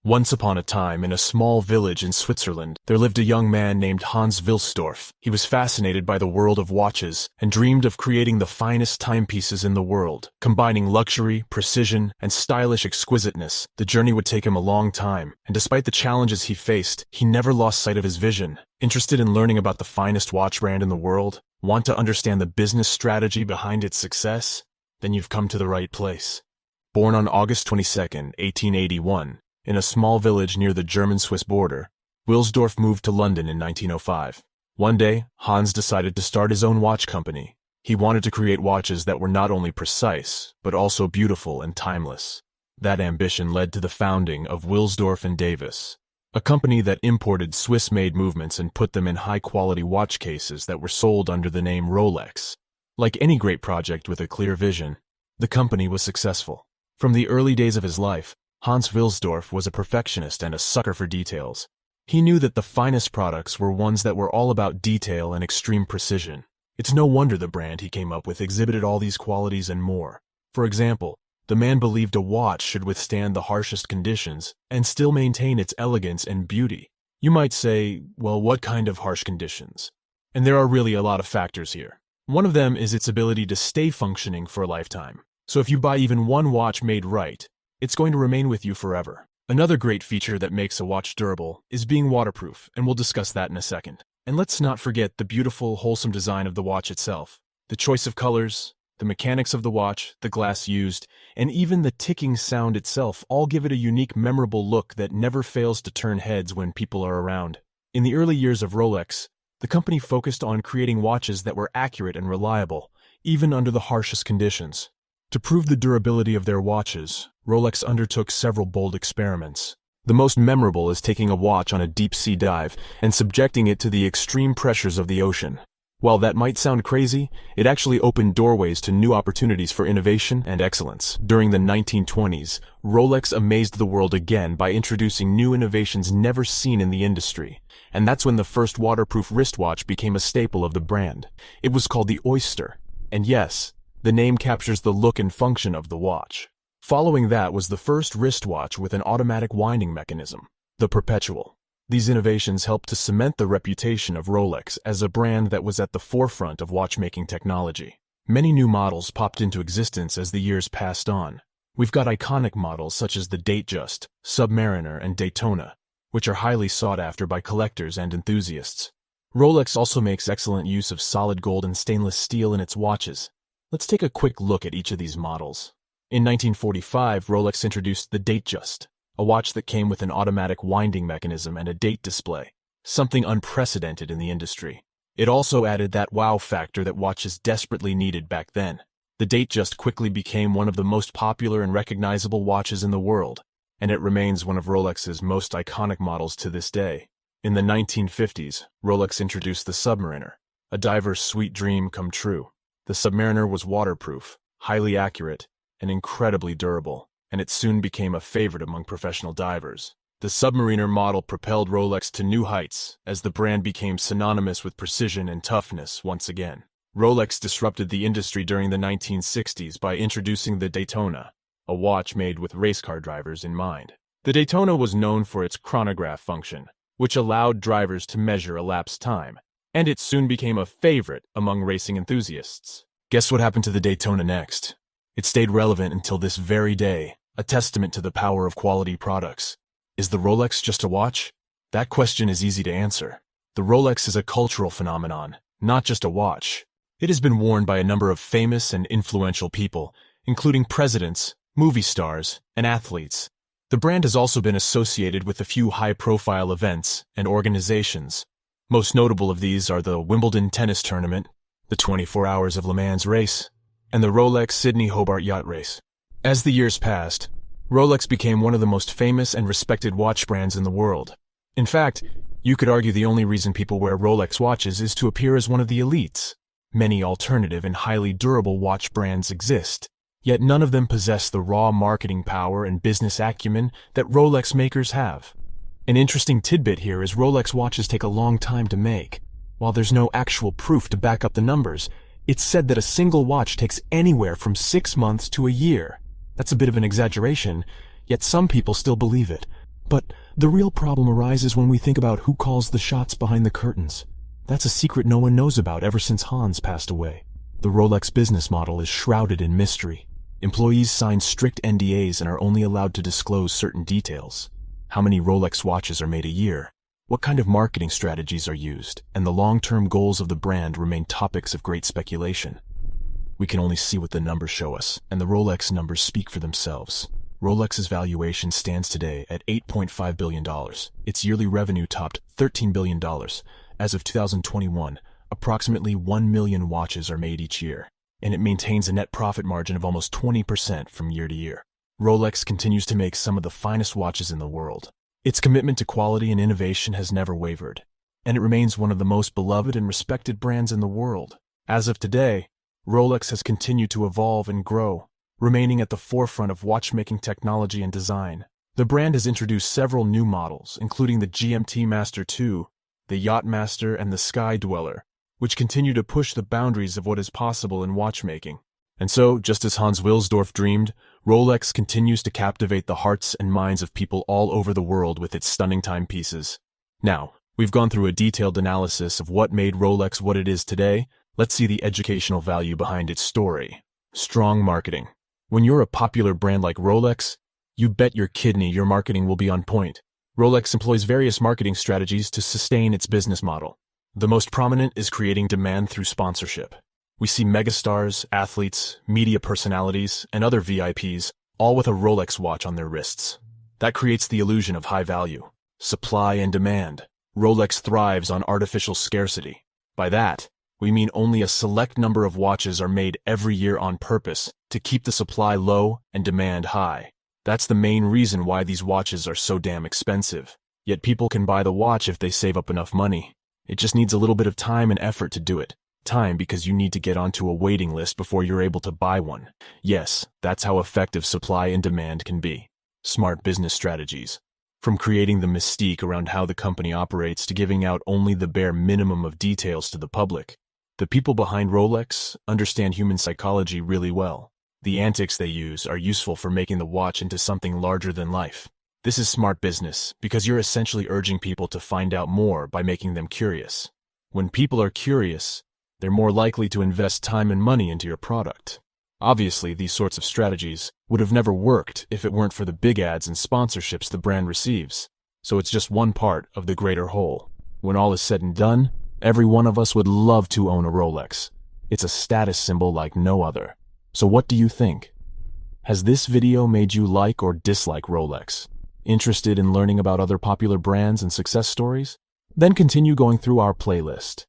Once upon a time, in a small village in Switzerland, there lived a young man named Hans Wilsdorf. He was fascinated by the world of watches and dreamed of creating the finest timepieces in the world. Combining luxury, precision, and stylish exquisiteness, the journey would take him a long time, and despite the challenges he faced, he never lost sight of his vision. Interested in learning about the finest watch brand in the world? Want to understand the business strategy behind its success? Then you've come to the right place. Born on August 22, 1881, in a small village near the German-Swiss border, Wilsdorf moved to London in 1905. One day, Hans decided to start his own watch company. He wanted to create watches that were not only precise, but also beautiful and timeless. That ambition led to the founding of Wilsdorf and Davis, a company that imported Swiss-made movements and put them in high-quality watch cases that were sold under the name Rolex. Like any great project with a clear vision, the company was successful. From the early days of his life, Hans Wilsdorf was a perfectionist and a sucker for details. He knew that the finest products were ones that were all about detail and extreme precision. It's no wonder the brand he came up with exhibited all these qualities and more. For example, the man believed a watch should withstand the harshest conditions and still maintain its elegance and beauty. You might say, well, what kind of harsh conditions? And there are really a lot of factors here. One of them is its ability to stay functioning for a lifetime. So if you buy even one watch made right, it's going to remain with you forever. Another great feature that makes a watch durable is being waterproof, and we'll discuss that in a second. And let's not forget the beautiful, wholesome design of the watch itself. The choice of colors, the mechanics of the watch, the glass used, and even the ticking sound itself all give it a unique, memorable look that never fails to turn heads when people are around. In the early years of Rolex, the company focused on creating watches that were accurate and reliable, even under the harshest conditions. To prove the durability of their watches, Rolex undertook several bold experiments. The most memorable is taking a watch on a deep-sea dive and subjecting it to the extreme pressures of the ocean. While that might sound crazy, it actually opened doorways to new opportunities for innovation and excellence. During the 1920s, Rolex amazed the world again by introducing new innovations never seen in the industry. And that's when the first waterproof wristwatch became a staple of the brand. It was called the Oyster. And yes, the name captures the look and function of the watch. Following that was the first wristwatch with an automatic winding mechanism, the Perpetual. These innovations helped to cement the reputation of Rolex as a brand that was at the forefront of watchmaking technology. Many new models popped into existence as the years passed on. We've got iconic models such as the Datejust, Submariner, and Daytona, which are highly sought after by collectors and enthusiasts. Rolex also makes excellent use of solid gold and stainless steel in its watches. Let's take a quick look at each of these models. In 1945, Rolex introduced the Datejust, a watch that came with an automatic winding mechanism and a date display, something unprecedented in the industry. It also added that wow factor that watches desperately needed back then. The Datejust quickly became one of the most popular and recognizable watches in the world, and it remains one of Rolex's most iconic models to this day. In the 1950s, Rolex introduced the Submariner, a diver's sweet dream come true. The Submariner was waterproof, highly accurate, and incredibly durable, and it soon became a favorite among professional divers. The Submariner model propelled Rolex to new heights as the brand became synonymous with precision and toughness once again. Rolex disrupted the industry during the 1960s by introducing the Daytona, a watch made with race car drivers in mind. The Daytona was known for its chronograph function, which allowed drivers to measure elapsed time, and it soon became a favorite among racing enthusiasts. Guess what happened to the Daytona next? It stayed relevant until this very day, a testament to the power of quality products. Is the Rolex just a watch? That question is easy to answer. The Rolex is a cultural phenomenon, not just a watch. It has been worn by a number of famous and influential people, including presidents, movie stars, and athletes. The brand has also been associated with a few high-profile events and organizations. Most notable of these are the Wimbledon tennis tournament, the 24 Hours of Le Mans race, and the Rolex Sydney Hobart yacht race. As the years passed, Rolex became one of the most famous and respected watch brands in the world. In fact, you could argue the only reason people wear Rolex watches is to appear as one of the elites. Many alternative and highly durable watch brands exist, yet none of them possess the raw marketing power and business acumen that Rolex makers have. An interesting tidbit here is Rolex watches take a long time to make. While there's no actual proof to back up the numbers, it's said that a single watch takes anywhere from 6 months to a year. That's a bit of an exaggeration, yet some people still believe it. But the real problem arises when we think about who calls the shots behind the curtains. That's a secret no one knows about ever since Hans passed away. The Rolex business model is shrouded in mystery. Employees sign strict NDAs and are only allowed to disclose certain details. How many Rolex watches are made a year? What kind of marketing strategies are used? And the long-term goals of the brand remain topics of great speculation. We can only see what the numbers show us, and the Rolex numbers speak for themselves. Rolex's valuation stands today at $8.5 billion. Its yearly revenue topped $13 billion. As of 2021, approximately 1 million watches are made each year, and it maintains a net profit margin of almost 20% from year to year. Rolex continues to make some of the finest watches in the world. Its commitment to quality and innovation has never wavered, and it remains one of the most beloved and respected brands in the world. As of today, Rolex has continued to evolve and grow, remaining at the forefront of watchmaking technology and design. The brand has introduced several new models, including the GMT Master 2, the Yacht Master, and the Sky Dweller, which continue to push the boundaries of what is possible in watchmaking. And so, just as Hans Wilsdorf dreamed, Rolex continues to captivate the hearts and minds of people all over the world with its stunning timepieces. Now, we've gone through a detailed analysis of what made Rolex what it is today. Let's see the educational value behind its story. Strong marketing. When you're a popular brand like Rolex, you bet your kidney your marketing will be on point. Rolex employs various marketing strategies to sustain its business model. The most prominent is creating demand through sponsorship. We see megastars, athletes, media personalities, and other VIPs, all with a Rolex watch on their wrists. That creates the illusion of high value. Supply and demand. Rolex thrives on artificial scarcity. By that, we mean only a select number of watches are made every year on purpose to keep the supply low and demand high. That's the main reason why these watches are so damn expensive. Yet people can buy the watch if they save up enough money. It just needs a little bit of time and effort to do it. Time because you need to get onto a waiting list before you're able to buy one. Yes, that's how effective supply and demand can be. Smart business strategies. From creating the mystique around how the company operates to giving out only the bare minimum of details to the public. The people behind Rolex understand human psychology really well. The antics they use are useful for making the watch into something larger than life. This is smart business because you're essentially urging people to find out more by making them curious. When people are curious, they're more likely to invest time and money into your product. Obviously, these sorts of strategies would have never worked if it weren't for the big ads and sponsorships the brand receives. So it's just one part of the greater whole. When all is said and done, every one of us would love to own a Rolex. It's a status symbol like no other. So what do you think? Has this video made you like or dislike Rolex? Interested in learning about other popular brands and success stories? Then continue going through our playlist.